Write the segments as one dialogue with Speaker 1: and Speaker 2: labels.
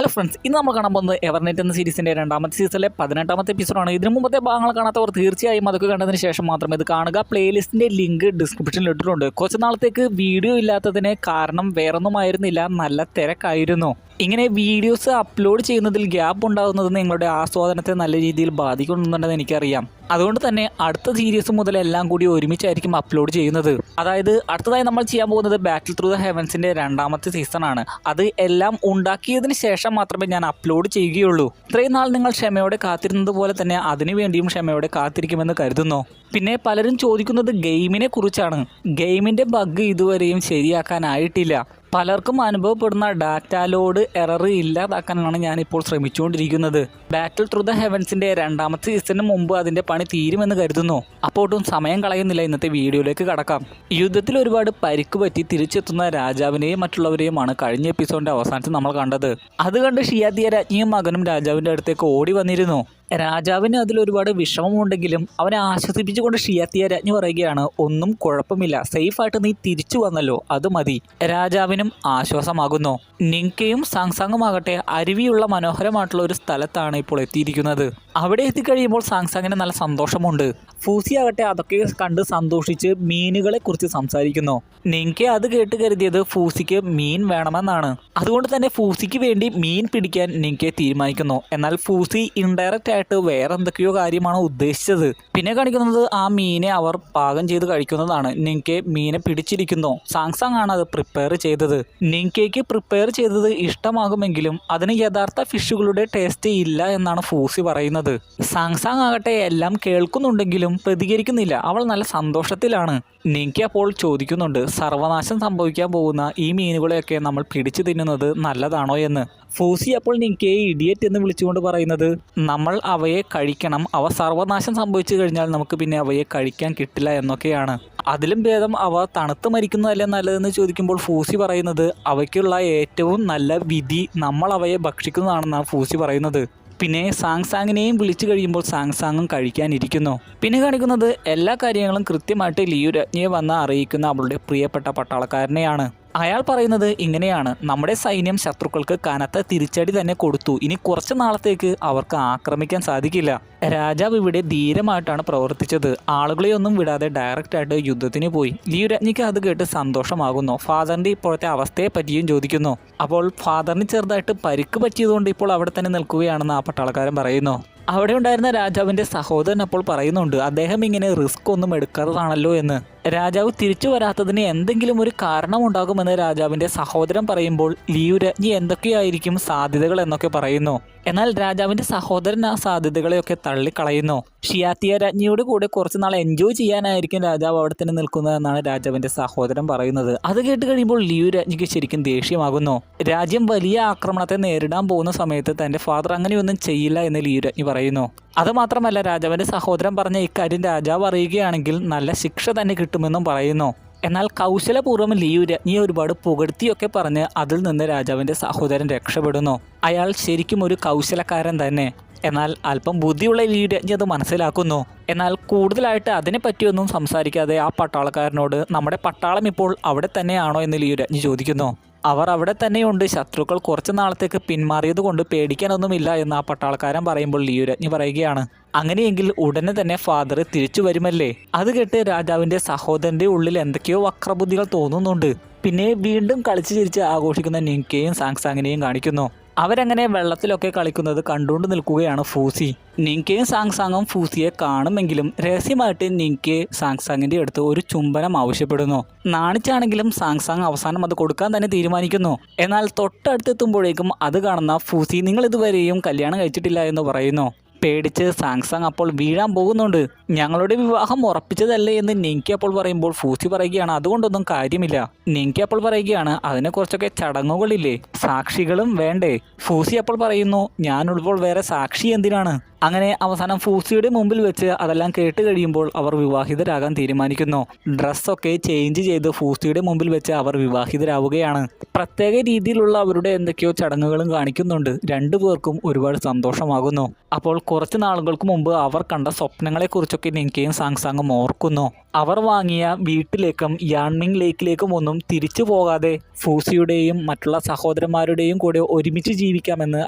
Speaker 1: Hello friends, ഇന്ന് നമ്മൾ കാണാൻ പോകുന്നത് എവർനെറ്റ് എന്ന സീരീസിൻ്റെ രണ്ടാമത്തെ സീസണിലെ 18ാമത്തെ എപ്പിസോഡാണ്. ഇതിനു മുമ്പത്തെ ഭാഗങ്ങൾ കാണാത്തവർ തീർച്ചയായും അതൊക്കെ കണ്ടതിന് ശേഷം മാത്രം ഇത് കാണുക. പ്ലേലിസ്റ്റിൻ്റെ ലിങ്ക് ഡിസ്ക്രിപ്ഷനിൽ ഇട്ടിട്ടുണ്ട്. കുറച്ച് നാളത്തേക്ക് വീഡിയോ ഇല്ലാത്തതിന് കാരണം വേറൊന്നുമായിരുന്നില്ല, നല്ല തിരക്കായിരുന്നു. ഇങ്ങനെ വീഡിയോസ് അപ്ലോഡ് ചെയ്യുന്നതിൽ ഗ്യാപ്പ് ഉണ്ടാകുന്നത് നിങ്ങളുടെ ആസ്വാദനത്തെ നല്ല രീതിയിൽ ബാധിക്കുന്നുണ്ടെന്ന് എനിക്കറിയാം. അതുകൊണ്ട് തന്നെ അടുത്ത സീരീസ് മുതൽ എല്ലാം കൂടി ഒരുമിച്ചായിരിക്കും അപ്ലോഡ് ചെയ്യുന്നത്. അതായത് അടുത്തതായി നമ്മൾ ചെയ്യാൻ പോകുന്നത് ബാറ്റിൽ ത്രൂ ദ ഹെവൻസിൻ്റെ രണ്ടാമത്തെ സീസണാണ്. അത് എല്ലാം ഉണ്ടാക്കിയതിന് ശേഷം മാത്രമേ ഞാൻ അപ്ലോഡ് ചെയ്യുകയുള്ളൂ. ഇത്രയും നാൾ നിങ്ങൾ ക്ഷമയോടെ കാത്തിരുന്നത് പോലെ തന്നെ അതിനു വേണ്ടിയും ക്ഷമയോടെ കാത്തിരിക്കുമെന്ന് കരുതുന്നു. പിന്നെ പലരും ചോദിക്കുന്നത് ഗെയിമിനെ കുറിച്ചാണ്. ഗെയിമിൻ്റെ ബഗ് ഇതുവരെയും ശരിയാക്കാനായിട്ടില്ല. പലർക്കും അനുഭവപ്പെടുന്ന ഡാറ്റ ലോഡ് എറർ ഇല്ലാതാക്കാനാണ് ഞാനിപ്പോൾ ശ്രമിച്ചുകൊണ്ടിരിക്കുന്നത്. ബാറ്റിൽ ത്രൂ ദ ഹെവൻസിൻ്റെ രണ്ടാമത്തെ സീസണിന് മുമ്പ് അതിൻ്റെ പണി തീരുമെന്ന് കരുതുന്നു. അപ്പോട്ടും സമയം കളയുന്നില്ല, ഇന്നത്തെ വീഡിയോയിലേക്ക് കടക്കാം. യുദ്ധത്തിൽ ഒരുപാട് പരിക്ക് പറ്റി തിരിച്ചെത്തുന്ന രാജാവിനെയും മറ്റുള്ളവരെയുമാണ് കഴിഞ്ഞ എപ്പിസോഡിൻ്റെ അവസാനത്തിൽ നമ്മൾ കണ്ടത്. അത് കണ്ട് ഷിയാദിയ രാജ്ഞിയും മകനും രാജാവിൻ്റെ അടുത്തേക്ക് ഓടി വന്നിരുന്നു. രാജാവിന് അതിലൊരുപാട് വിഷമമുണ്ടെങ്കിലും അവനെ ആശ്വസിപ്പിച്ചുകൊണ്ട് ഷിയാത്തിയ രാജ്ഞി പറയുകയാണ്, ഒന്നും കുഴപ്പമില്ല, സേഫായിട്ട് നീ തിരിച്ചു വന്നല്ലോ, അത് മതി. രാജാവിനും ആശ്വാസമാകുന്നു. നിങ്കയും സാങ്സാങ്ങുമാകട്ടെ അരുവിയുള്ള മനോഹരമായിട്ടുള്ള ഒരു സ്ഥലത്താണ് ഇപ്പോൾ എത്തിയിരിക്കുന്നത്. അവിടെ എത്തിക്കഴിയുമ്പോൾ സാങ്സാങ്ങിന് നല്ല സന്തോഷമുണ്ട്. ഫൂസി ആകട്ടെ അതൊക്കെ കണ്ട് സന്തോഷിച്ച് മീനുകളെ കുറിച്ച് സംസാരിക്കുന്നു. നിങ്കെ അത് കേട്ട് കരുതിയത് ഫൂസിക്ക് മീൻ വേണമെന്നാണ്. അതുകൊണ്ട് തന്നെ ഫൂസിക്ക് വേണ്ടി മീൻ പിടിക്കാൻ നിങ്കെ തീരുമാനിക്കുന്നു. എന്നാൽ ഫൂസി ഇൻഡയറക്റ്റ് ആയിട്ട് വേറെ എന്തൊക്കെയോ കാര്യമാണ് ഉദ്ദേശിച്ചത്. പിന്നെ കാണിക്കുന്നത് ആ മീനെ അവർ പാകം ചെയ്ത് കഴിക്കുന്നതാണ്. നിങ്കെ മീനെ പിടിച്ചിരിക്കുന്നു. സാങ്സാങ് ആണ് അത് പ്രിപ്പയർ ചെയ്തത്. നിങ്കയ്ക്ക് പ്രിപ്പയർ ചെയ്തത് ഇഷ്ടമാകുമെങ്കിലും അതിന് യഥാർത്ഥ ഫിഷുകളുടെ ടേസ്റ്റ് ഇല്ല എന്നാണ് ഫൂസി പറയുന്നത്. സാങ്സാങ് ആകട്ടെ എല്ലാം കേൾക്കുന്നുണ്ടെങ്കിലും പ്രതികരിക്കുന്നില്ല. അവൾ നല്ല സന്തോഷത്തിലാണ്. നിങ്കെ അപ്പോൾ ചോദിക്കുന്നുണ്ട്, സർവനാശം സംഭവിക്കാൻ പോകുന്ന ഈ മീനുകളെയൊക്കെ നമ്മൾ പിടിച്ചു തിന്നുന്നത് നല്ലതാണോ എന്ന്. ഫൂസി അപ്പോൾ നിങ്കയെ ഇഡിയറ്റ് എന്ന് വിളിച്ചുകൊണ്ട് പറയുന്നത്, നമ്മൾ അവയെ കഴിക്കണം, അവ സർവനാശം സംഭവിച്ചു കഴിഞ്ഞാൽ നമുക്ക് പിന്നെ അവയെ കഴിക്കാൻ കിട്ടില്ല എന്നൊക്കെയാണ്. അതിലും ഭേദം അവ തണുത്ത് മരിക്കുന്നതല്ലേ നല്ലതെന്ന് ചോദിക്കുമ്പോൾ ഫൂസി പറയുന്നത്, അവയ്ക്കുള്ള ഏറ്റവും നല്ല വിധി നമ്മൾ അവയെ ഭക്ഷിക്കുന്നതാണെന്നാണ് ഫൂസി പറയുന്നത്. പിന്നെ സാങ്സാങ്ങിനെയും വിളിച്ചു കഴിയുമ്പോൾ സാങ്സാങ്ങും കഴിക്കാനിരിക്കുന്നു. പിന്നെ കാണിക്കുന്നത് എല്ലാ കാര്യങ്ങളും കൃത്യമായിട്ട് ലിയു രാജ്ഞിയെ വന്ന് അറിയിക്കുന്ന അവളുടെ പ്രിയപ്പെട്ട പട്ടാളക്കാരനെയാണ്. അയാൾ പറയുന്നത് ഇങ്ങനെയാണ്, നമ്മുടെ സൈന്യം ശത്രുക്കൾക്ക് കനത്ത തിരിച്ചടി തന്നെ കൊടുത്തു. ഇനി കുറച്ച് നാളത്തേക്ക് അവർക്ക് ആക്രമിക്കാൻ സാധിക്കില്ല. രാജാവ് ഇവിടെ ധീരമായിട്ടാണ് പ്രവർത്തിച്ചത്. ആളുകളെയൊന്നും വിടാതെ ഡയറക്റ്റായിട്ട് യുദ്ധത്തിന് പോയി. ലിയു രാജ്ഞിക്ക് അത് കേട്ട് സന്തോഷമാകുന്നു. ഫാദറിൻ്റെ ഇപ്പോഴത്തെ അവസ്ഥയെ പറ്റിയും ചോദിക്കുന്നു. അപ്പോൾ ഫാദറിന് ചെറുതായിട്ട് പരിക്ക് പറ്റിയതുകൊണ്ട് ഇപ്പോൾ അവിടെ തന്നെ നിൽക്കുകയാണെന്ന് ആ പട്ടാളക്കാരൻ പറയുന്നു. അവിടെ ഉണ്ടായിരുന്ന രാജാവിൻ്റെ സഹോദരൻ അപ്പോൾ പറയുന്നുണ്ട്, അദ്ദേഹം ഇങ്ങനെ റിസ്ക് ഒന്നും എടുക്കാത്തതാണല്ലോ എന്ന്. രാജാവ് തിരിച്ചു വരാത്തതിന് എന്തെങ്കിലും ഒരു കാരണമുണ്ടാകുമെന്ന് രാജാവിൻ്റെ സഹോദരൻ പറയുമ്പോൾ ലിയു രാജ്ഞി എന്തൊക്കെയായിരിക്കും സാധ്യതകൾ എന്നൊക്കെ പറയുന്നു. എന്നാൽ രാജാവിൻ്റെ സഹോദരൻ ആ സാധ്യതകളെയൊക്കെ തള്ളിക്കളയുന്നു. ഷിയാത്തിയ രാജ്ഞിയോട് കൂടെ കുറച്ച് നാൾ എൻജോയ് ചെയ്യാനായിരിക്കും രാജാവ് അവിടെ തന്നെ നിൽക്കുന്നതെന്നാണ് രാജാവിൻ്റെ സഹോദരൻ പറയുന്നത്. അത് കേട്ട് കഴിയുമ്പോൾ ലിയു രാജ്ഞിക്ക് ശരിക്കും ദേഷ്യമാകുന്നു. രാജ്യം വലിയ ആക്രമണത്തെ നേരിടാൻ പോകുന്ന സമയത്ത് തൻ്റെ ഫാദർ അങ്ങനെയൊന്നും ചെയ്യില്ല എന്ന് ലിയു രാജ്ഞി പറയുന്നു. അതുമാത്രമല്ല, രാജാവിൻ്റെ സഹോദരൻ പറഞ്ഞ ഇക്കാര്യം രാജാവ് അറിയുകയാണെങ്കിൽ നല്ല ശിക്ഷ തന്നെ കിട്ടുമെന്നും പറയുന്നു. എന്നാൽ കൗശലപൂർവ്വം ലിയു രാജ്ഞിയെ ഒരുപാട് പുകഴ്ത്തിയൊക്കെ പറഞ്ഞ് അതിൽ നിന്ന് രാജാവിൻ്റെ സഹോദരൻ രക്ഷപ്പെടുന്നു. അയാൾ ശരിക്കും ഒരു കൗശലക്കാരൻ തന്നെ. എന്നാൽ അല്പം ബുദ്ധിയുള്ള ലിയു രാജ്ഞി അത് മനസ്സിലാക്കുന്നു. എന്നാൽ കൂടുതലായിട്ട് അതിനെപ്പറ്റിയൊന്നും സംസാരിക്കാതെ ആ പട്ടാളക്കാരനോട്, നമ്മുടെ പട്ടാളം ഇപ്പോൾ അവിടെ തന്നെയാണോ എന്ന് ലിയു രാജ്ഞി ചോദിക്കുന്നു. അവർ അവിടെ തന്നെയുണ്ട്, ശത്രുക്കൾ കുറച്ച് നാളത്തേക്ക് പിന്മാറിയത് കൊണ്ട് പേടിക്കാനൊന്നുമില്ല എന്ന് ആ പട്ടാളക്കാരൻ പറയുമ്പോൾ ലിയു രാജ്ഞി പറയുകയാണ്, അങ്ങനെയെങ്കിൽ ഉടനെ തന്നെ ഫാദർ തിരിച്ചു വരുമല്ലേ. അത് കേട്ട് രാജാവിൻ്റെ സഹോദരൻ്റെ ഉള്ളിൽ എന്തൊക്കെയോ വക്രബുദ്ധികൾ തോന്നുന്നുണ്ട്. പിന്നെ വീണ്ടും കളിച്ചു ചിരിച്ച് ആഘോഷിക്കുന്ന നിങ്കയെയും സാങ്സാങ്ങിനെയും കാണിക്കുന്നു. അവരങ്ങനെ വെള്ളത്തിലൊക്കെ കളിക്കുന്നത് കണ്ടുകൊണ്ട് നിൽക്കുകയാണ് ഫൂസി. നിങ്കയും സാങ്സാങ്ങും ഫൂസിയെ കാണുമെങ്കിലും രഹസ്യമായിട്ട് നിങ്കെ സാങ്സാങ്ങിൻ്റെ അടുത്ത് ഒരു ചുംബനം ആവശ്യപ്പെടുന്നു. നാണിച്ചാണെങ്കിലും സാങ്സാങ് അവസാനം അത് കൊടുക്കാൻ തന്നെ തീരുമാനിക്കുന്നു. എന്നാൽ തൊട്ടടുത്തെത്തുമ്പോഴേക്കും അത് കാണുന്ന ഫൂസി, നിങ്ങൾ ഇതുവരെയും കല്യാണം കഴിച്ചിട്ടില്ല എന്ന് പറയുന്നു. പേടിച്ച് സാങ്സാങ് അപ്പോൾ വീഴാൻ പോകുന്നുണ്ട്. ഞങ്ങളുടെ വിവാഹം ഉറപ്പിച്ചതല്ലേ എന്ന് നിങ്കെ അപ്പോൾ പറയുമ്പോൾ ഫൂസി പറയുകയാണ്, അതുകൊണ്ടൊന്നും കാര്യമില്ല. നിങ്കെ അപ്പോൾ പറയുകയാണ്, അതിനെക്കുറിച്ചൊക്കെ ചടങ്ങുകളില്ലേ, സാക്ഷികളും വേണ്ടേ. ഫൂസി അപ്പോൾ പറയുന്നു, ഞാനുള്ളപ്പോൾ വേറെ സാക്ഷി എന്തിനാണ്. അങ്ങനെ അവസാനം ഫൂസിയുടെ മുമ്പിൽ വെച്ച് അതെല്ലാം കേട്ട് കഴിയുമ്പോൾ അവർ വിവാഹിതരാകാൻ തീരുമാനിക്കുന്നു. ഡ്രസ്സൊക്കെ ചേഞ്ച് ചെയ്ത് ഫൂസിയുടെ മുമ്പിൽ വെച്ച് അവർ വിവാഹിതരാവുകയാണ്. പ്രത്യേക രീതിയിലുള്ള അവരുടെ എന്തൊക്കെയോ ചടങ്ങുകളും കാണിക്കുന്നുണ്ട്. രണ്ടുപേർക്കും ഒരുപാട് സന്തോഷമാകുന്നു. അപ്പോൾ കുറച്ച് നാളുകൾക്ക് മുമ്പ് അവർ കണ്ട സ്വപ്നങ്ങളെക്കുറിച്ചൊക്കെ നിങ്കയും സാങ്സാങ്ങും ഓർക്കുന്നു. അവർ വാങ്ങിയ വീട്ടിലേക്കും യാൻമിങ് ലേക്കിലേക്കും ഒന്നും തിരിച്ചു പോകാതെ ഫൂസിയുടെയും മറ്റുള്ള സഹോദരന്മാരുടെയും കൂടെ ഒരുമിച്ച് ജീവിക്കാമെന്ന്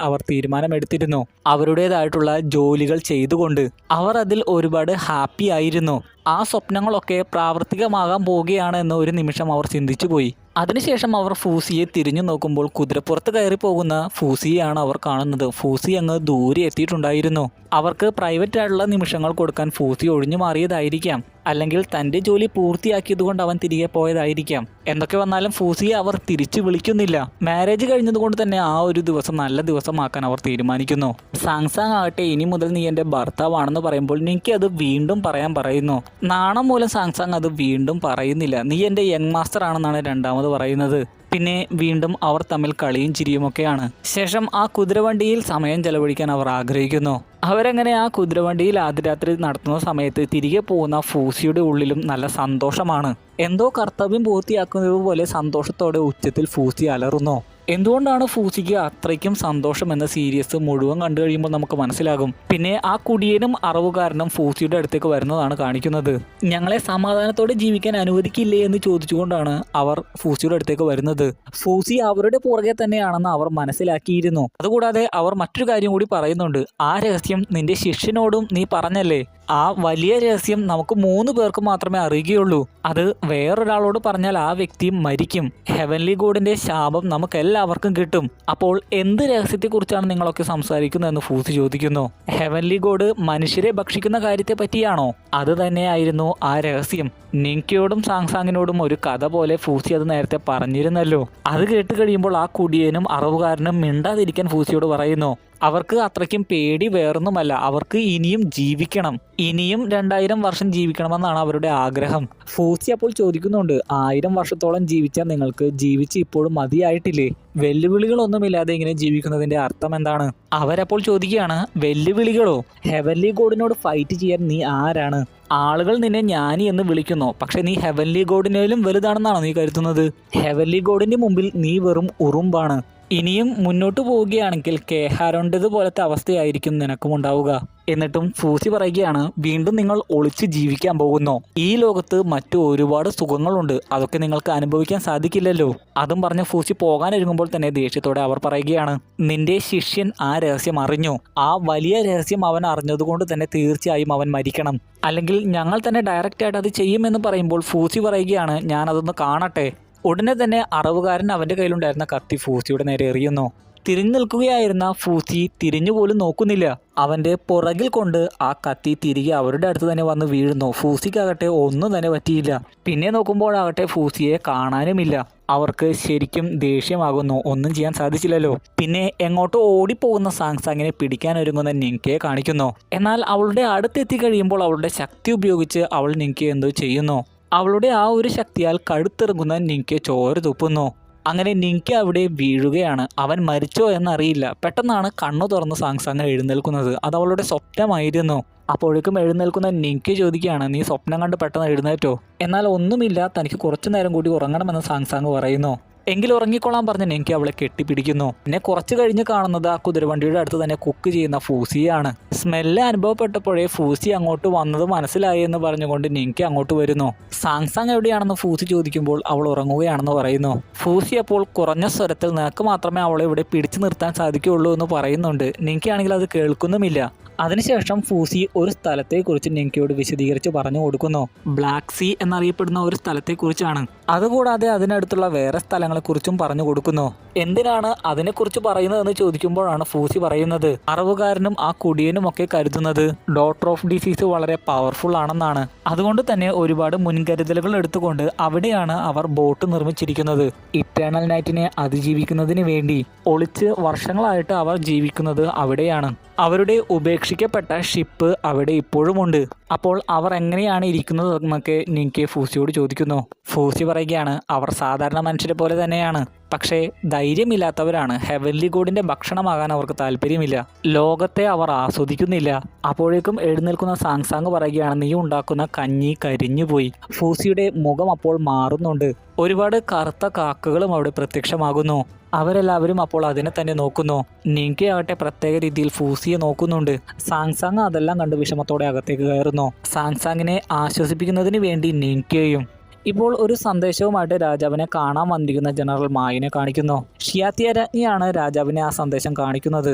Speaker 1: അവർ തീരുമാനമെടുത്തിരുന്നു. അവരുടേതായിട്ടുള്ള ജോലികൾ ചെയ്തുകൊണ്ട് അവർ അതിൽ ഒരുപാട് ഹാപ്പി ആയിരുന്നു. ആ സ്വപ്നങ്ങളൊക്കെ പ്രാവർത്തികമാകാൻ പോവുകയാണ് എന്ന് ഒരു നിമിഷം അവർ ചിന്തിച്ചു പോയി. അതിനുശേഷം അവർ ഫൂസിയെ തിരിഞ്ഞു നോക്കുമ്പോൾ കുതിരപ്പുറത്ത് കയറി പോകുന്ന ഫൂസിയെയാണ് അവർ കാണുന്നത്. ഫൂസി അങ്ങ് ദൂരെ എത്തിയിട്ടുണ്ടായിരുന്നു. അവർക്ക് പ്രൈവറ്റ് ആയിട്ടുള്ള നിമിഷങ്ങൾ കൊടുക്കാൻ ഫൂസി ഒഴിഞ്ഞു മാറിയതായിരിക്കാം, അല്ലെങ്കിൽ തൻ്റെ ജോലി പൂർത്തിയാക്കിയതുകൊണ്ട് അവൻ തിരികെ പോയതായിരിക്കാം. എന്തൊക്കെ വന്നാലും ഫൂസിയെ അവർ തിരിച്ചു വിളിക്കുന്നില്ല. മാരേജ് കഴിഞ്ഞതുകൊണ്ട് തന്നെ ആ ഒരു ദിവസം നല്ല ദിവസമാക്കാൻ അവർ തീരുമാനിക്കുന്നു. സാങ്സാങ് ആകട്ടെ ഇനി മുതൽ നീ എൻ്റെ ഭർത്താവാണെന്ന് പറയുമ്പോൾ എനിക്ക് അത് വീണ്ടും പറയുന്നു. നാണം മൂലം സാങ്സാങ് അത് വീണ്ടും പറയുന്നില്ല. നീ എൻ്റെ യങ് മാസ്റ്റർ ആണെന്നാണ് രണ്ടാമത് പറയുന്നത്. പിന്നെ വീണ്ടും അവർ തമ്മിൽ കളിയും ചിരിയുമൊക്കെയാണ്. ശേഷം ആ കുതിരവണ്ടിയിൽ സമയം ചെലവഴിക്കാൻ അവർ ആഗ്രഹിക്കുന്നു. അവരങ്ങനെ ആ കുതിരവണ്ടിയിൽ ആദ്യരാത്രി നടത്തുന്ന സമയത്ത് തിരികെ പോകുന്ന ഫൂസിയുടെ ഉള്ളിലും നല്ല സന്തോഷമാണ്. എന്തോ കർത്തവ്യം പൂർത്തിയാക്കുന്നത് പോലെ സന്തോഷത്തോടെ ഉച്ചത്തിൽ ഫൂസി അലറുന്നു. എന്തുകൊണ്ടാണ് ഫൂസിക്ക് അത്രയ്ക്കും സന്തോഷം എന്ന സീരീസ് മുഴുവൻ കണ്ടു കഴിയുമ്പോൾ നമുക്ക് മനസ്സിലാകും. പിന്നെ ആ കുടിയനും അറവുകാരനും ഫൂസിയുടെ അടുത്തേക്ക് വരുന്നതാണ് കാണിക്കുന്നത്. ഞങ്ങളെ സമാധാനത്തോടെ ജീവിക്കാൻ അനുവദിക്കില്ലേ എന്ന് ചോദിച്ചുകൊണ്ടാണ് അവർ ഫൂസിയുടെ അടുത്തേക്ക് വരുന്നത്. ഫൂസി അവരുടെ പുറകെ തന്നെയാണെന്ന് അവർ മനസ്സിലാക്കിയിരുന്നു. അതുകൂടാതെ അവർ മറ്റൊരു കാര്യം കൂടി പറയുന്നുണ്ട്. ആ രഹസ്യം നിന്റെ ശിഷ്യനോടും നീ പറഞ്ഞല്ലേ? ആ വലിയ രഹസ്യം നമുക്ക് 3 പേർക്ക് മാത്രമേ അറിയുകയുള്ളൂ. അത് വേറൊരാളോട് പറഞ്ഞാൽ ആ വ്യക്തി മരിക്കും. ഹെവൻലി ഗോഡിന്റെ ശാപം നമുക്ക് എല്ലാവർക്കും കിട്ടും. അപ്പോൾ എന്ത് രഹസ്യത്തെക്കുറിച്ചാണ് നിങ്ങളൊക്കെ സംസാരിക്കുന്നതെന്ന് ഫൂസി ചോദിക്കുന്നു. ഹെവൻലി ഗോഡ് മനുഷ്യരെ ഭക്ഷിക്കുന്ന കാര്യത്തെ പറ്റിയാണോ? അത് തന്നെയായിരുന്നു ആ രഹസ്യം. നിങ്കയോടും സാങ്സാങ്ങിനോടും ഒരു കഥ പോലെ ഫൂസി അത് നേരത്തെ പറഞ്ഞിരുന്നല്ലോ. അത് കേട്ട് കഴിയുമ്പോൾ ആ കുടിയനും അറവുകാരനും മിണ്ടാതിരിക്കാൻ ഫൂസിയോട് പറയുന്നു. അവർക്ക് അത്രയ്ക്കും പേടി വേറൊന്നുമല്ല, അവർക്ക് ഇനിയും ജീവിക്കണം, ഇനിയും 2000 വർഷം ജീവിക്കണമെന്നാണ് അവരുടെ ആഗ്രഹം. ഫൂസി അപ്പോൾ ചോദിക്കുന്നുണ്ട്, 1000 വർഷത്തോളം ജീവിച്ചാൽ നിങ്ങൾക്ക് ജീവിച്ച് ഇപ്പോഴും മതിയായിട്ടില്ലേ? വെല്ലുവിളികളൊന്നുമില്ലാതെ ഇങ്ങനെ ജീവിക്കുന്നതിന്റെ അർത്ഥം എന്താണ്? അവരപ്പോൾ ചോദിക്കുകയാണ്, വെല്ലുവിളികളോ? ഹെവൻലി ഗോഡിനോട് ഫൈറ്റ് ചെയ്യാൻ നീ ആരാണ്? ആളുകൾ നിന്നെ ജ്ഞാനി എന്ന് വിളിക്കുന്നു, പക്ഷെ നീ ഹെവൻലി ഗോഡിനേലും വലുതാണെന്നാണോ നീ കരുതുന്നത്? ഹെവൻലി ഗോഡിന്റെ മുമ്പിൽ നീ വെറും ഉറുമ്പാണ്. ഇനിയും മുന്നോട്ട് പോവുകയാണെങ്കിൽ കേഹാരോണ്ടത് പോലത്തെ അവസ്ഥയായിരിക്കും നിനക്കും ഉണ്ടാവുക. എന്നിട്ടും ഫൂസി പറയുകയാണ്, വീണ്ടും നിങ്ങൾ ഒളിച്ച് ജീവിക്കാൻ പോകുന്നു. ഈ ലോകത്ത് മറ്റു ഒരുപാട് സുഖങ്ങളുണ്ട്, അതൊക്കെ നിങ്ങൾക്ക് അനുഭവിക്കാൻ സാധിക്കില്ലല്ലോ. അതും പറഞ്ഞ് ഫൂസി പോകാനൊരുങ്ങുമ്പോൾ തന്നെ ദേഷ്യത്തോടെ അവർ പറയുകയാണ്, നിന്റെ ശിഷ്യൻ ആ രഹസ്യം അറിഞ്ഞു. ആ വലിയ രഹസ്യം അവൻ അറിഞ്ഞതുകൊണ്ട് തന്നെ തീർച്ചയായും അവൻ മരിക്കണം, അല്ലെങ്കിൽ ഞങ്ങൾ തന്നെ ഡയറക്റ്റ് ആയിട്ട് അത് ചെയ്യുമെന്ന് പറയുമ്പോൾ ഫൂസി പറയുകയാണ്, ഞാൻ അതൊന്ന് കാണട്ടെ. ഉടനെ തന്നെ അറവുകാരൻ അവൻ്റെ കയ്യിലുണ്ടായിരുന്ന കത്തി ഫൂസിയുടെ നേരെ എറിയുന്നു. തിരിഞ്ഞു നിൽക്കുകയായിരുന്ന ഫൂസി തിരിഞ്ഞുപോലും നോക്കുന്നില്ല. അവൻ്റെ പുറകിൽ കൊണ്ട് ആ കത്തി തിരികെ അവരുടെ അടുത്ത് തന്നെ വന്ന് വീഴുന്നു. ഫൂസിക്കാകട്ടെ ഒന്നും തന്നെ പറ്റിയില്ല. പിന്നെ നോക്കുമ്പോഴാകട്ടെ ഫൂസിയെ കാണാനുമില്ല. അവർക്ക് ശരിക്കും ദേഷ്യമാകുന്നു. ഒന്നും ചെയ്യാൻ സാധിച്ചില്ലല്ലോ. പിന്നെ എങ്ങോട്ടോ ഓടിപ്പോകുന്ന സാങ്സാങ്ങിനെ പിടിക്കാൻ ഒരുങ്ങുന്ന നിങ്കയെ കാണിക്കുന്നു. എന്നാൽ അവളുടെ അടുത്തെത്തി കഴിയുമ്പോൾ അവളുടെ ശക്തി ഉപയോഗിച്ച് അവൾ നിങ്കയെ എന്തോ ചെയ്യുന്നു. അവളുടെ ആ ഒരു ശക്തിയാൽ കഴുത്തിറങ്ങുന്ന നിങ്കയെ ചോര തുപ്പുന്നു. അങ്ങനെ നിങ്ക അവിടെ വീഴുകയാണ്. അവൻ മരിച്ചോ എന്നറിയില്ല. പെട്ടെന്നാണ് കണ്ണു തുറന്ന് സാങ്സാങ് എഴുന്നേൽക്കുന്നത്. അത് അവളുടെ സ്വപ്നമായിരുന്നു. അപ്പോഴേക്കും എഴുന്നേൽക്കുന്ന നിങ്ക ചോദിക്കുകയാണ്, നീ സ്വപ്നം കണ്ട് പെട്ടെന്ന് എഴുന്നേറ്റോ? എന്നാൽ ഒന്നുമില്ല, തനിക്ക് കുറച്ചു നേരം കൂടി ഉറങ്ങണമെന്ന് സാങ്സാങ് പറയുന്നു. എങ്കിൽ ഉറങ്ങിക്കൊള്ളാൻ പറഞ്ഞ് നിങ്ക അവളെ കെട്ടിപ്പിടിക്കുന്നു. പിന്നെ കുറച്ച് കഴിഞ്ഞ് കാണുന്നത് ആ കുതിരവണ്ടിയുടെ അടുത്ത് തന്നെ കുക്ക് ചെയ്യുന്ന ഫൂസിയാണ്. സ്മെല്ല് അനുഭവപ്പെട്ടപ്പോഴേ ഫൂസി അങ്ങോട്ട് വന്നത് മനസ്സിലായി എന്ന് പറഞ്ഞുകൊണ്ട് നിങ്ക അങ്ങോട്ട് വരുന്നു. സാങ്സാങ് എവിടെയാണെന്ന് ഫൂസി ചോദിക്കുമ്പോൾ അവൾ ഉറങ്ങുകയാണെന്ന് പറയുന്നു. ഫൂസി അപ്പോൾ കുറഞ്ഞ സ്വരത്തിൽ നിനക്ക് മാത്രമേ അവളെ ഇവിടെ പിടിച്ചു നിർത്താൻ സാധിക്കുകയുള്ളൂ എന്ന് പറയുന്നുണ്ട്. നിങ്കയാണെങ്കിൽ അത് കേൾക്കുന്നുമില്ല. അതിനുശേഷം ഫൂസി ഒരു സ്ഥലത്തെക്കുറിച്ച് നിങ്കയോട് വിശദീകരിച്ച് പറഞ്ഞു കൊടുക്കുന്നു. ബ്ലാക്ക് സീ എന്നറിയപ്പെടുന്ന ഒരു സ്ഥലത്തെക്കുറിച്ചാണ്. അതുകൂടാതെ അതിനടുത്തുള്ള വേറെ സ്ഥലങ്ങളെക്കുറിച്ചും പറഞ്ഞു കൊടുക്കുന്നു. എന്തിനാണ് അതിനെക്കുറിച്ച് പറയുന്നതെന്ന് ചോദിക്കുമ്പോഴാണ് ഫൂസി പറയുന്നത്, അറവുകാരനും ആ കുടിയനും ഒക്കെ കരുതുന്നത് ഡോട്ടർ ഓഫ് ഡിസീസ് വളരെ പവർഫുൾ ആണെന്നാണ്. അതുകൊണ്ട് തന്നെ ഒരുപാട് മുൻകരുതലുകൾ എടുത്തുകൊണ്ട് അവിടെയാണ് അവർ ബോട്ട് നിർമ്മിച്ചിരിക്കുന്നത്. ഇറ്റേണൽ നൈറ്റിനെ അതിജീവിക്കുന്നതിന് വേണ്ടി ഒളിച്ച് വർഷങ്ങളായിട്ട് അവർ ജീവിക്കുന്നത് അവിടെയാണ്. അവരുടെ ഉപേക്ഷിക്കപ്പെട്ട ഷിപ്പ് അവിടെ ഇപ്പോഴുമുണ്ട്. അപ്പോൾ അവർ എങ്ങനെയാണ് ഇരിക്കുന്നത് എന്നൊക്കെ നിങ്ക ഫൂസിയോട് ചോദിക്കുന്നു. ഫൂസി പറയുകയാണ്, അവർ സാധാരണ മനുഷ്യരെ പോലെ തന്നെയാണ്. പക്ഷേ ധൈര്യമില്ലാത്തവരാണ്. ഹെവൻലി ഗോഡിൻ്റെ ഭക്ഷണമാകാൻ അവർക്ക് താല്പര്യമില്ല. ലോകത്തെ അവർ ആസ്വദിക്കുന്നില്ല. അപ്പോഴേക്കും എഴുന്നേൽക്കുന്ന സാങ്സാങ് പറയുകയാണ്, നീ ഉണ്ടാക്കുന്ന കഞ്ഞി കരിഞ്ഞുപോയി. ഫൂസിയുടെ മുഖം അപ്പോൾ മാറുന്നുണ്ട്. ഒരുപാട് കറുത്ത കാക്കകളും അവിടെ പ്രത്യക്ഷമാകുന്നു. അവരെല്ലാവരും അപ്പോൾ അതിനെ തന്നെ നോക്കുന്നു. നിങ്കെ ആകട്ടെ പ്രത്യേക രീതിയിൽ ഫൂസിയെ നോക്കുന്നുണ്ട്. സാങ്സാങ് അതെല്ലാം കണ്ട് വിഷമത്തോടെ അകത്തേക്ക് കയറുന്നു. സാങ്സാങ്ങിനെ ആശ്വസിപ്പിക്കുന്നതിന് വേണ്ടി നിങ്കയും. ഇപ്പോൾ ഒരു സന്ദേശവുമായിട്ട് രാജാവിനെ കാണാൻ വന്നിരിക്കുന്ന ജനറൽ മായിനെ കാണിക്കുന്നു. ഷിയാത്തിയ രാജ്ഞിയാണ് രാജാവിനെ ആ സന്ദേശം കാണിക്കുന്നത്.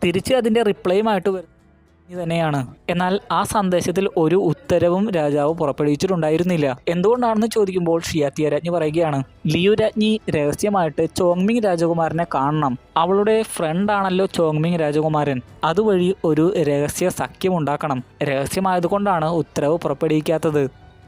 Speaker 1: തിരിച്ച് അതിൻ്റെ റിപ്ലൈയുമായിട്ട് തന്നെയാണ്. എന്നാൽ ആ സന്ദേശത്തിൽ ഒരു ഉത്തരവും രാജാവ് പുറപ്പെടുവിച്ചിട്ടുണ്ടായിരുന്നില്ല. എന്തുകൊണ്ടാണെന്ന് ചോദിക്കുമ്പോൾ ഷിയാത്തിയ രാജ്ഞി പറയുകയാണ്, ലിയു രാജ്ഞി രഹസ്യമായിട്ട് ചോങ്മിങ് രാജകുമാരനെ കാണണം. അവളുടെ ഫ്രണ്ടാണല്ലോ ചോങ്മിങ് രാജകുമാരൻ. അതുവഴി ഒരു രഹസ്യ സഖ്യം ഉണ്ടാക്കണം. രഹസ്യമായതുകൊണ്ടാണ് ഉത്തരവ് പുറപ്പെടുവിക്കാത്തത്.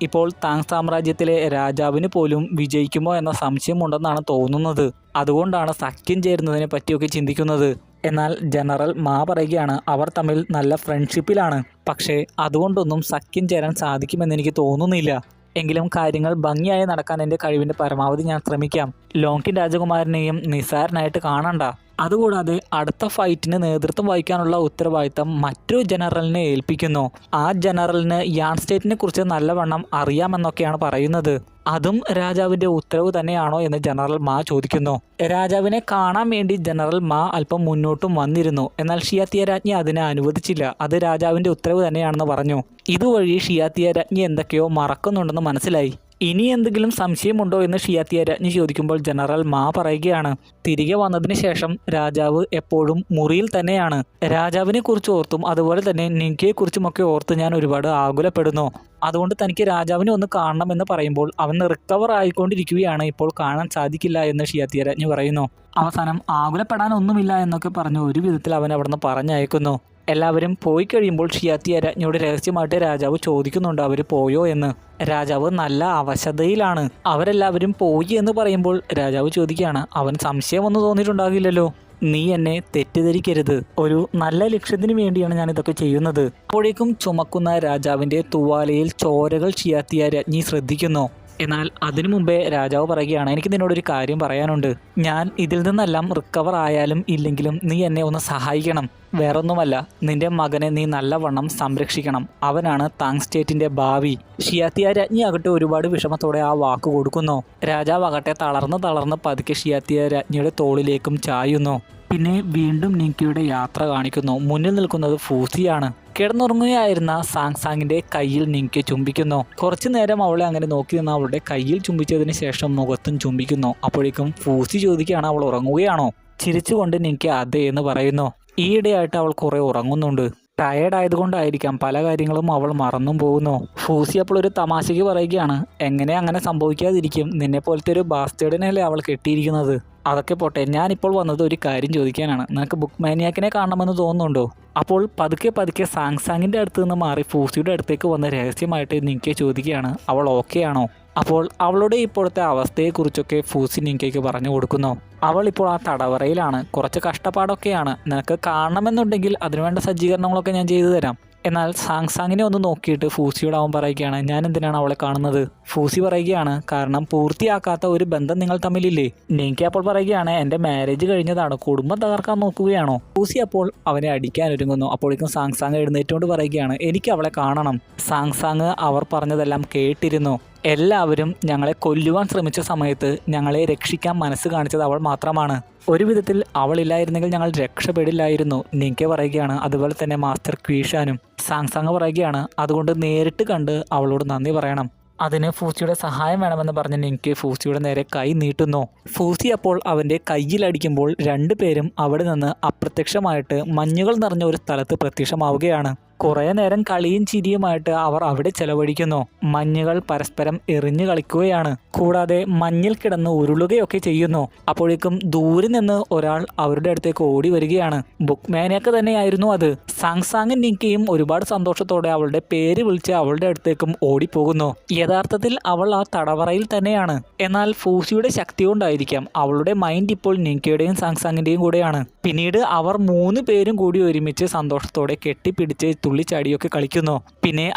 Speaker 1: ഇപ്പോൾ താങ് സാമ്രാജ്യത്തിലെ രാജാവിന് പോലും വിജയിക്കുമോ എന്ന സംശയമുണ്ടെന്നാണ് തോന്നുന്നത്. അതുകൊണ്ടാണ് സഖ്യം ചേരുന്നതിനെ പറ്റിയൊക്കെ ചിന്തിക്കുന്നത്. എന്നാൽ ജനറൽ മാ പറയുകയാണ്, അവർ തമ്മിൽ നല്ല ഫ്രണ്ട്ഷിപ്പിലാണ്. പക്ഷേ അതുകൊണ്ടൊന്നും സഖ്യം ചേരാൻ സാധിക്കുമെന്ന് എനിക്ക് തോന്നുന്നില്ല. എങ്കിലും കാര്യങ്ങൾ ഭംഗിയായി നടക്കാൻ എൻ്റെ കഴിവിൻ്റെ പരമാവധി ഞാൻ ശ്രമിക്കാം. ലോങ്കിൻ രാജകുമാരനെയും നിസാരനായിട്ട് കാണണ്ട. അതുകൂടാതെ അടുത്ത ഫൈറ്റിന് നേതൃത്വം വഹിക്കാനുള്ള ഉത്തരവാദിത്തം മറ്റൊരു ജനറലിനെ ഏൽപ്പിക്കുന്നു. ആ ജനറലിന് യാൻ സ്റ്റേറ്റിനെ കുറിച്ച് നല്ലവണ്ണം അറിയാമെന്നൊക്കെയാണ് പറയുന്നത്. അതും രാജാവിൻ്റെ ഉത്തരവ് തന്നെയാണോ എന്ന് ജനറൽ മാ ചോദിക്കുന്നു. രാജാവിനെ കാണാൻ വേണ്ടി ജനറൽ മാ അല്പം മുന്നോട്ടും വന്നിരുന്നു. എന്നാൽ ഷിയാത്തിയ രാജ്ഞി അതിനെ അനുവദിച്ചില്ല. അത് രാജാവിൻ്റെ ഉത്തരവ് തന്നെയാണെന്ന് പറഞ്ഞു. ഇതുവഴി ഷിയാത്തിയ രാജ്ഞി എന്തൊക്കെയോ മറക്കുന്നുണ്ടെന്ന് മനസ്സിലായി. ഇനി എന്തെങ്കിലും സംശയമുണ്ടോ എന്ന് ഷിയാത്തിയ രാജ്ഞി ചോദിക്കുമ്പോൾ ജനറൽ മാ പറയുകയാണ്, തിരികെ വന്നതിന് ശേഷം രാജാവ് എപ്പോഴും മുറിയിൽ തന്നെയാണ്. രാജാവിനെ കുറിച്ച് ഓർത്തും അതുപോലെ തന്നെ നിങ്കയെ കുറിച്ചുമൊക്കെ ഓർത്ത് ഞാൻ ഒരുപാട് ആകുലപ്പെടുന്നു. അതുകൊണ്ട് തനിക്ക് രാജാവിനെ ഒന്ന് കാണണമെന്ന് പറയുമ്പോൾ അവൻ റിക്കവർ ആയിക്കൊണ്ടിരിക്കുകയാണ്, ഇപ്പോൾ കാണാൻ സാധിക്കില്ല എന്ന് ഷിയാത്തിയ രാജ്ഞി പറയുന്നു. അവസാനം ആകുലപ്പെടാനൊന്നുമില്ല എന്നൊക്കെ പറഞ്ഞു ഒരു വിധത്തിൽ അവൻ അവിടുന്ന് പറഞ്ഞയക്കുന്നു. എല്ലാവരും പോയി കഴിയുമ്പോൾ ഷിയാത്തിയ രാജ്ഞിയോട് രഹസ്യമായിട്ട് രാജാവ് ചോദിക്കുന്നുണ്ട് അവർ പോയോ എന്ന്. രാജാവ് നല്ല അവശതയിലാണ്. അവരെല്ലാവരും പോയി എന്ന് പറയുമ്പോൾ രാജാവ് ചോദിക്കുകയാണ്, അവൻ സംശയമൊന്നും തോന്നിയിട്ടുണ്ടാകില്ലല്ലോ. നീ എന്നെ തെറ്റിദ്ധരിക്കരുത്. ഒരു നല്ല ലക്ഷ്യത്തിന് വേണ്ടിയാണ് ഞാൻ ഇതൊക്കെ ചെയ്യുന്നത്. അപ്പോഴേക്കും ചുമക്കുന്ന രാജാവിൻ്റെ തുവാലയിൽ ചോരകൾ ഷിയാത്തിയ രാജ്ഞി ശ്രദ്ധിക്കുന്നു. എന്നാൽ അതിനു മുമ്പേ രാജാവ് പറയുകയാണ്, എനിക്ക് നിന്നോടൊരു കാര്യം പറയാനുണ്ട്. ഞാൻ ഇതിൽ നിന്നെല്ലാം റിക്കവർ ആയാലും ഇല്ലെങ്കിലും നീ എന്നെ ഒന്ന് സഹായിക്കണം. വേറൊന്നുമല്ല, നിന്റെ മകനെ നീ നല്ലവണ്ണം സംരക്ഷിക്കണം. അവനാണ് താങ് സ്റ്റേറ്റിന്റെ ഭാവി. ഷിയാത്തിയ രാജ്ഞി ആകട്ടെ ഒരുപാട് വിഷമത്തോടെ ആ വാക്ക് കൊടുക്കുന്നു. രാജാവാകട്ടെ തളർന്ന് പതുക്കെ ഷിയാത്തിയ രാജ്ഞിയുടെ തോളിലേക്കും ചായുന്നു. പിന്നെ വീണ്ടും നിങ്കയുടെ യാത്ര കാണിക്കുന്നു. മുന്നിൽ നിൽക്കുന്നത് ഫൂസിയാണ്. കിടന്നുറങ്ങുകയായിരുന്ന സാങ്സാങ്ങിന്റെ കയ്യിൽ നിങ്ക ചുംബിക്കുന്നു. കുറച്ചു നേരം അവളെ അങ്ങനെ നോക്കി നിന്ന് അവളുടെ കയ്യിൽ ചുംബിച്ചതിന് ശേഷം മുഖത്തും ചുംബിക്കുന്നു. അപ്പോഴേക്കും ഫൂസി ചോദിക്കുകയാണ്, അവൾ ഉറങ്ങുകയാണോ? ചിരിച്ചുകൊണ്ട് നിങ്ക അതെ എന്ന് പറയുന്നു. ഈയിടെയായിട്ട് അവൾ കുറെ ഉറങ്ങുന്നുണ്ട്. ടയേർഡ് ആയതുകൊണ്ടായിരിക്കാം പല കാര്യങ്ങളും അവൾ മറന്നും പോകുന്നു. ഫൂസി അപ്പോൾ ഒരു തമാശയ്ക്ക് പറയുകയാണ്, എങ്ങനെ അങ്ങനെ സംഭവിക്കാതിരിക്കും? നിന്നെ പോലത്തെ ഒരു ബാസ്റ്റേഡിനല്ലേ അവൾ കെട്ടിയിരിക്കുന്നത്. അതൊക്കെ പോട്ടെ, ഞാനിപ്പോൾ വന്നത് ഒരു കാര്യം ചോദിക്കാനാണ്. നിനക്ക് ബുക്ക് മാനിയാക്കിനെ കാണണമെന്ന് തോന്നുന്നുണ്ടോ? അപ്പോൾ പതുക്കെ സാങ്സാങ്ങിൻ്റെ അടുത്ത് നിന്ന് മാറി ഫൂസിയുടെ അടുത്തേക്ക് വന്ന് രഹസ്യമായിട്ട് നിങ്കയെ ചോദിക്കുകയാണ്, അവൾ ഓക്കെ ആണോ? അപ്പോൾ അവളുടെ ഇപ്പോഴത്തെ അവസ്ഥയെക്കുറിച്ചൊക്കെ ഫൂസി നിങ്കയ്ക്ക് പറഞ്ഞു കൊടുക്കുന്നു. അവൾ ഇപ്പോൾ ആ തടവറയിലാണ്. കുറച്ച് കഷ്ടപ്പാടൊക്കെയാണ്. നിനക്ക് കാണണമെന്നുണ്ടെങ്കിൽ അതിനുവേണ്ട സജ്ജീകരണങ്ങളൊക്കെ ഞാൻ ചെയ്തു തരാം. എന്നാൽ സാങ്സാങ്ങിനെ ഒന്ന് നോക്കിയിട്ട് ഫൂസിയോട് അവൻ പറയുകയാണ്, ഞാൻ എന്തിനാണ് അവളെ കാണുന്നത്? ഫൂസി പറയുകയാണ്, കാരണം പൂർത്തിയാക്കാത്ത ഒരു ബന്ധം നിങ്ങൾ തമ്മിലില്ലേ? നിങ്ക അപ്പോൾ പറയുകയാണ്, എൻ്റെ മാരേജ് കഴിഞ്ഞതാണ്, കുടുംബം തകർക്കാൻ നോക്കുകയാണോ? ഫൂസി അപ്പോൾ അവനെ അടിക്കാൻ ഒരുങ്ങുന്നു. അപ്പോഴേക്കും സാങ്സാങ് എഴുന്നേറ്റുകൊണ്ട് പറയുകയാണ്, എനിക്ക് അവളെ കാണണം. സാങ്സാങ് അവർ പറഞ്ഞതെല്ലാം കേട്ടിരുന്നു. എല്ലാവരും ഞങ്ങളെ കൊല്ലുവാൻ ശ്രമിച്ച സമയത്ത് ഞങ്ങളെ രക്ഷിക്കാൻ മനസ്സ് കാണിച്ചത് അവൾ മാത്രമാണ്. ഒരു വിധത്തിൽ അവളില്ലായിരുന്നെങ്കിൽ ഞങ്ങൾ രക്ഷപ്പെടില്ലായിരുന്നു. നിങ്ക പറയുകയാണ്, അതുപോലെ തന്നെ മാസ്റ്റർ ക്വീഷാനും. സാങ്സാങ് പറയുകയാണ്, അതുകൊണ്ട് നേരിട്ട് കണ്ട് അവളോട് നന്ദി പറയണം. അതിന് ഫൂസിയുടെ സഹായം വേണമെന്ന് പറഞ്ഞ് നിങ്ക ഫൂസിയുടെ നേരെ കൈ നീട്ടുന്നു. ഫൂസി അപ്പോൾ അവൻ്റെ കയ്യിലടിക്കുമ്പോൾ രണ്ടുപേരും അവിടെ നിന്ന് അപ്രത്യക്ഷമായിട്ട് മഞ്ഞുകൾ നിറഞ്ഞ ഒരു സ്ഥലത്ത് പ്രത്യക്ഷമാവുകയാണ്. കുറേ നേരം കളിയും ചിരിയുമായിട്ട് അവർ അവിടെ ചെലവഴിക്കുന്നു. മഞ്ഞുകൾ പരസ്പരം എറിഞ്ഞു കളിക്കുകയാണ്. കൂടാതെ മഞ്ഞിൽ കിടന്ന് ഉരുളുകയൊക്കെ ചെയ്യുന്നു. അപ്പോഴേക്കും ദൂരെ നിന്ന് ഒരാൾ അവരുടെ അടുത്തേക്ക് ഓടി വരികയാണ്. ബുക്ക് മാനിയാക്ക് തന്നെയായിരുന്നു അത്. സാങ്സാങ്ങും നിങ്കയും ഒരുപാട് സന്തോഷത്തോടെ അവളുടെ പേര് വിളിച്ച് അവളുടെ അടുത്തേക്കും ഓടിപ്പോകുന്നു. യഥാർത്ഥത്തിൽ അവൾ ആ തടവറയിൽ തന്നെയാണ്. എന്നാൽ ഫൂസിയുടെ ശക്തി കൊണ്ടായിരിക്കാം അവളുടെ മൈൻഡ് ഇപ്പോൾ നിങ്കയുടെയും സാങ്സാങ്ങിൻ്റെയും കൂടെയാണ്. പിന്നീട് അവർ 3 പേരും കൂടി ഒരുമിച്ച് സന്തോഷത്തോടെ കെട്ടിപ്പിടിച്ച് തുള്ളിച്ചാടിയൊക്കെ കളിക്കുന്നു. പിന്നെ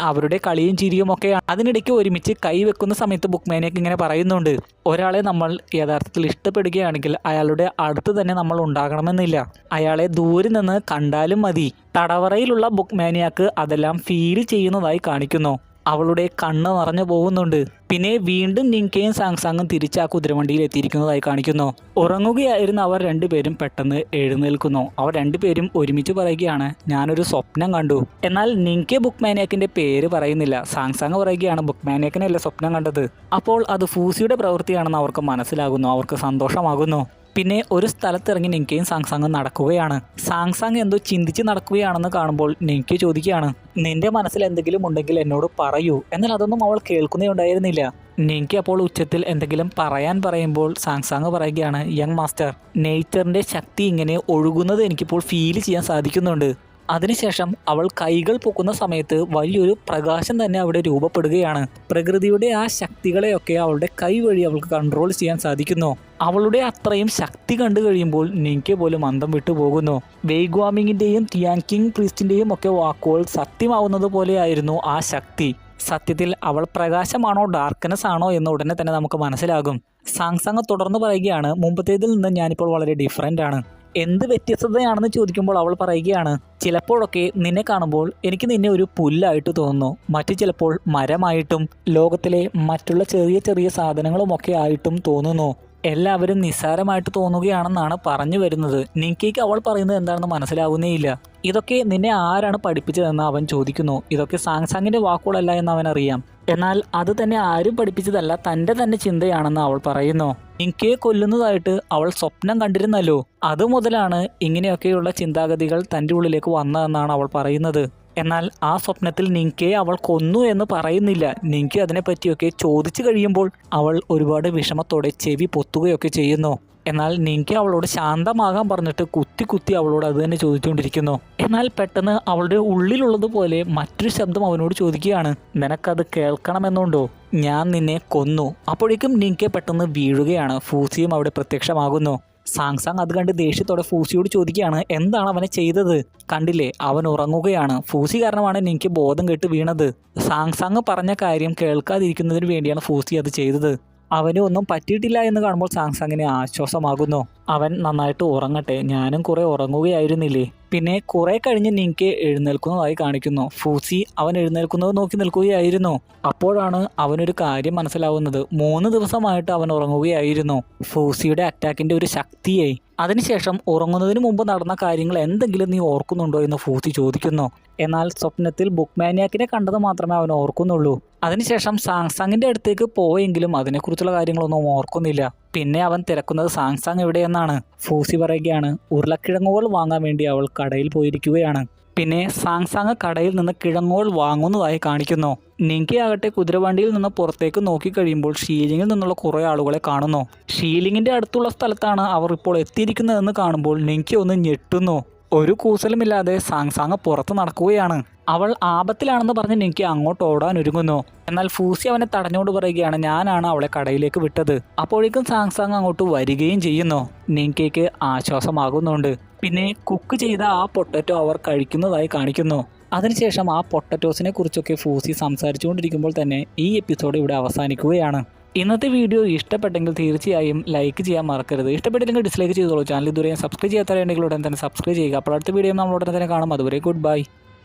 Speaker 1: അവരുടെ കളിയും ചിരിയും ഒക്കെ അതിനിടയ്ക്ക് ഒരുമിച്ച് കൈവെക്കുന്ന സമയത്ത് ബുക്ക്മാനിയാക്ക് ഇങ്ങനെ പറയുന്നുണ്ട്, ഒരാളെ നമ്മൾ യഥാർത്ഥത്തിൽ ഇഷ്ടപ്പെടുകയാണെങ്കിൽ അയാളുടെ അടുത്ത് തന്നെ നമ്മൾ ഉണ്ടാകണമെന്നില്ല, അയാളെ ദൂരെ നിന്ന് കണ്ടാലും മതി. തടവറയിലുള്ള ബുക്ക്മാനിയാക്ക് അതെല്ലാം ഫീൽ ചെയ്യുന്നതായി കാണിക്കുന്നു. അവളുടെ കണ്ണ് നിറഞ്ഞു പോകുന്നുണ്ട്. പിന്നെ വീണ്ടും നിങ്കയും സാങ്സാങ്ങും തിരിച്ച് ആ കുതിരവണ്ടിയിൽ എത്തിയിരിക്കുന്നതായി കാണിക്കുന്നു. ഉറങ്ങുകയായിരുന്ന അവർ രണ്ടുപേരും പെട്ടെന്ന് എഴുന്നേൽക്കുന്നു. അവർ രണ്ടുപേരും ഒരുമിച്ച് പറയുകയാണ്, ഞാനൊരു സ്വപ്നം കണ്ടു. എന്നാൽ നിങ്കെ ബുക്ക്മാനിയാക്കിന്റെ പേര് പറയുന്നില്ല. സാങ്സാങ് പറയുകയാണ്, ബുക്ക്മാനിയാക്കിനല്ല സ്വപ്നം കണ്ടത്. അപ്പോൾ അത് ഫൂസിയുടെ പ്രവൃത്തിയാണെന്ന് അവർക്ക് മനസ്സിലാകുന്നു. അവർക്ക് സന്തോഷമാകുന്നു. പിന്നെ ഒരു സ്ഥലത്തിറങ്ങി നിങ്കയും സാങ്സാങ്ങും നടക്കുകയാണ്. സാങ്സാങ് എന്തോ ചിന്തിച്ച് നടക്കുകയാണെന്ന് കാണുമ്പോൾ നിങ്കെ ചോദിക്കുകയാണ്, നിന്റെ മനസ്സിൽ എന്തെങ്കിലും ഉണ്ടെങ്കിൽ എന്നോട് പറയൂ. എന്നാൽ അതൊന്നും അവൾ കേൾക്കുന്നേ ഉണ്ടായിരുന്നില്ല. നിങ്കെ അപ്പോൾ ഉച്ചത്തിൽ എന്തെങ്കിലും പറയാൻ പറയുമ്പോൾ സാങ്സാങ് പറയുകയാണ്, യങ് മാസ്റ്റർ, നേച്ചറിന്റെ ശക്തി ഇങ്ങനെ ഒഴുകുന്നത് എനിക്കിപ്പോൾ ഫീൽ ചെയ്യാൻ സാധിക്കുന്നുണ്ട്. അതിനുശേഷം അവൾ കൈകൾ പൊക്കുന്ന സമയത്ത് വലിയൊരു പ്രകാശം തന്നെ അവിടെ രൂപപ്പെടുകയാണ്. പ്രകൃതിയുടെ ആ ശക്തികളെയൊക്കെ അവളുടെ കൈ വഴി അവൾക്ക് കൺട്രോൾ ചെയ്യാൻ സാധിക്കുന്നു. അവളുടെ അത്രയും ശക്തി കണ്ടു കഴിയുമ്പോൾ നിങ്കെ പോലും അന്തം വിട്ടു പോകുന്നു. വെയ്ഗ്വാമിങ്ങിന്റെയും ടിയാൻകിങ് പ്രീസ്റ്റിന്റെയും ഒക്കെ വാക്കുകൾ സത്യമാവുന്നത് പോലെയായിരുന്നു ആ ശക്തി. സത്യത്തിൽ അവൾ പ്രകാശമാണോ ഡാർക്ക്നെസ് ആണോ എന്ന് ഉടനെ തന്നെ നമുക്ക് മനസ്സിലാകും. സാങ്സാങ് തുടർന്ന് പറയുകയാണ്, മുമ്പത്തേതിൽ നിന്ന് ഞാനിപ്പോൾ വളരെ ഡിഫറൻ്റ് ആണ്. എന്ത് വ്യത്യസ്തതയാണെന്ന് ചോദിക്കുമ്പോൾ അവൾ പറയുകയാണ്, ചിലപ്പോഴൊക്കെ നിന്നെ കാണുമ്പോൾ എനിക്ക് നിന്നെ ഒരു പുല്ലായിട്ട് തോന്നുന്നു, മറ്റു ചിലപ്പോൾ മരമായിട്ടും ലോകത്തിലെ മറ്റുള്ള ചെറിയ ചെറിയ സാധനങ്ങളുമൊക്കെ ആയിട്ടും തോന്നുന്നു. എല്ലാവരും നിസ്സാരമായിട്ട് തോന്നുകയാണെന്നാണ് പറഞ്ഞു വരുന്നത്. നിങ്കയ്ക്ക് അവൾ പറയുന്നത് എന്താണെന്ന് മനസ്സിലാവുന്നേയില്ല. ഇതൊക്കെ നിന്നെ ആരാണ് പഠിപ്പിച്ചതെന്ന് അവൻ ചോദിക്കുന്നു. ഇതൊക്കെ സാങ്സാങ്ങിന്റെ വാക്കുകളല്ല എന്ന് അവൻ അറിയാം. എന്നാൽ അത് തന്നെ ആരും പഠിപ്പിച്ചതല്ല, തൻ്റെ തന്നെ ചിന്തയാണെന്ന് അവൾ പറയുന്നു. നിങ്കയെ കൊല്ലുന്നതായിട്ട് അവൾ സ്വപ്നം കണ്ടിരുന്നല്ലോ, അതുമുതലാണ് ഇങ്ങനെയൊക്കെയുള്ള ചിന്താഗതികൾ തൻ്റെ ഉള്ളിലേക്ക് വന്നതെന്നാണ് അവൾ പറയുന്നത്. എന്നാൽ ആ സ്വപ്നത്തിൽ നിങ്കയെ അവൾ കൊന്നു എന്ന് പറയുന്നില്ല. നിങ്കെ അതിനെപ്പറ്റിയൊക്കെ ചോദിച്ചു കഴിയുമ്പോൾ അവൾ ഒരുപാട് വിഷമത്തോടെ ചെവി പൊത്തുകയൊക്കെ ചെയ്യുന്നു. എന്നാൽ നിങ്കെ അവളോട് ശാന്തമാകാൻ പറഞ്ഞിട്ട് കുത്തി കുത്തി അവളോട് അത് തന്നെ ചോദിച്ചുകൊണ്ടിരിക്കുന്നു. എന്നാൽ പെട്ടെന്ന് അവളുടെ ഉള്ളിലുള്ളതുപോലെ മറ്റൊരു ശബ്ദം അവനോട് ചോദിക്കുകയാണ്, നിനക്കത് കേൾക്കണമെന്നുണ്ടോ? ഞാൻ നിന്നെ കൊന്നു. അപ്പോഴേക്കും നിങ്കെ പെട്ടെന്ന് വീഴുകയാണ്. ഫൂസിയും അവിടെ പ്രത്യക്ഷമാകുന്നു. സാങ്സാങ് അത് കണ്ട് ദേഷ്യത്തോടെ ഫൂസിയോട് ചോദിക്കുകയാണ്, എന്താണ് അവനെ ചെയ്തത്? കണ്ടില്ലേ, അവൻ ഉറങ്ങുകയാണ്. ഫൂസി കാരണമാണ് നിങ്കെ ബോധം കെട്ട് വീണത്. സാങ്സാങ് പറഞ്ഞ കാര്യം കേൾക്കാതിരിക്കുന്നതിന് വേണ്ടിയാണ് ഫൂസി അത് ചെയ്തത്. അവന് ഒന്നും പറ്റിയിട്ടില്ല എന്ന് കാണുമ്പോൾ സാങ്സാങ്ങിന് ആശ്വാസമാകുന്നു. അവൻ നന്നായിട്ട് ഉറങ്ങട്ടെ, ഞാനും കുറെ ഉറങ്ങുകയായിരുന്നില്ലേ. പിന്നെ കുറെ കഴിഞ്ഞ് നിങ്കെ എഴുന്നേൽക്കുന്നതായി കാണിക്കുന്നു. ഫൂസി അവൻ എഴുന്നേൽക്കുന്നത് നോക്കി നിൽക്കുകയായിരുന്നു. അപ്പോഴാണ് അവനൊരു കാര്യം മനസ്സിലാവുന്നത്. 3 ദിവസമായിട്ട് അവൻ ഉറങ്ങുകയായിരുന്നു. ഫൂസിയുടെ അറ്റാക്കിന്റെ ഒരു ശക്തിയെ. അതിനുശേഷം ഉറങ്ങുന്നതിന് മുമ്പ് നടന്ന കാര്യങ്ങൾ എന്തെങ്കിലും നീ ഓർക്കുന്നുണ്ടോ എന്ന് ഫൂസി ചോദിക്കുന്നു. എന്നാൽ സ്വപ്നത്തിൽ ബുക്ക്മാനിയാക്കിനെ കണ്ടത് മാത്രമേ അവൻ ഓർക്കുന്നുള്ളൂ. അതിനുശേഷം സാങ്സാങ്ങിന്റെ അടുത്തേക്ക് പോയെങ്കിലും അതിനെക്കുറിച്ചുള്ള കാര്യങ്ങളൊന്നും ഓർക്കുന്നില്ല. പിന്നെ അവൻ തിരക്കുന്നത് സാങ്സാങ് എവിടെയെന്നാണ്. ഫൂസി പറയുകയാണ്, ഉരുളക്കിഴങ്ങുകൾ വാങ്ങാൻ വേണ്ടി അവൾ കടയിൽ പോയിരിക്കുകയാണ്. പിന്നെ സാങ്സാങ് കടയിൽ നിന്ന് കിഴങ്ങുകൾ വാങ്ങുന്നതായി കാണിക്കുന്നു. നിങ്കെ ആകട്ടെ കുതിരവണ്ടിയിൽ നിന്ന് പുറത്തേക്ക് നോക്കിക്കഴിയുമ്പോൾ ഷീലിങ്ങിൽ നിന്നുള്ള കുറേ ആളുകളെ കാണുന്നു. ഷീലിങ്ങിന്റെ അടുത്തുള്ള സ്ഥലത്താണ് അവർ ഇപ്പോൾ എത്തിയിരിക്കുന്നതെന്ന് കാണുമ്പോൾ നിങ്കെ ഒന്ന് ഞെട്ടുന്നു. ഒരു കൂസലുമില്ലാതെ സാങ്സാങ് പുറത്ത് നടക്കുകയാണ്. അവൾ ആപത്തിലാണെന്ന് പറഞ്ഞ് നിങ്കെ അങ്ങോട്ട് ഓടാൻ ഒരുങ്ങുന്നു. എന്നാൽ ഫൂസി അവനെ തടഞ്ഞുകൊണ്ട് പറയുകയാണ്, ഞാനാണ് അവളെ കടയിലേക്ക് വിട്ടത്. അപ്പോഴേക്കും സാങ്സാങ് അങ്ങോട്ട് വരികയും ചെയ്യുന്നു. നിങ്കയ്ക്ക് ആശ്വാസമാകുന്നുണ്ട്. പിന്നെ കുക്ക് ചെയ്ത ആ പൊട്ടറ്റോ അവർ കഴിക്കുന്നതായി കാണിക്കുന്നു. അതിനുശേഷം ആ പൊട്ടറ്റോസിനെ കുറിച്ചൊക്കെ ഫൂസി സംസാരിച്ചുകൊണ്ടിരിക്കുമ്പോൾ തന്നെ ഈ എപ്പിസോഡ് ഇവിടെ അവസാനിക്കുകയാണ്. ഇന്നത്തെ വീഡിയോ ഇഷ്ടപ്പെട്ടെങ്കിൽ തീർച്ചയായും ലൈക്ക് ചെയ്യാൻ മറക്കരുത്. ഇഷ്ടപ്പെട്ടില്ലെങ്കിൽ ഡിസ്ലൈക്ക് ചെയ്തോളൂ. ചാനൽ ഇതുവരെ സബ്സ്ക്രൈബ് ചെയ്യാത്തവരുണ്ടെങ്കിൽ ഉടൻ തന്നെ സബ്സ്ക്രൈബ് ചെയ്യുക. അപ്പോൾ അടുത്ത വീഡിയോ നമ്മൾ ഉടനെ തന്നെ കാണും. അതുവരെ ഗുഡ് ബൈ.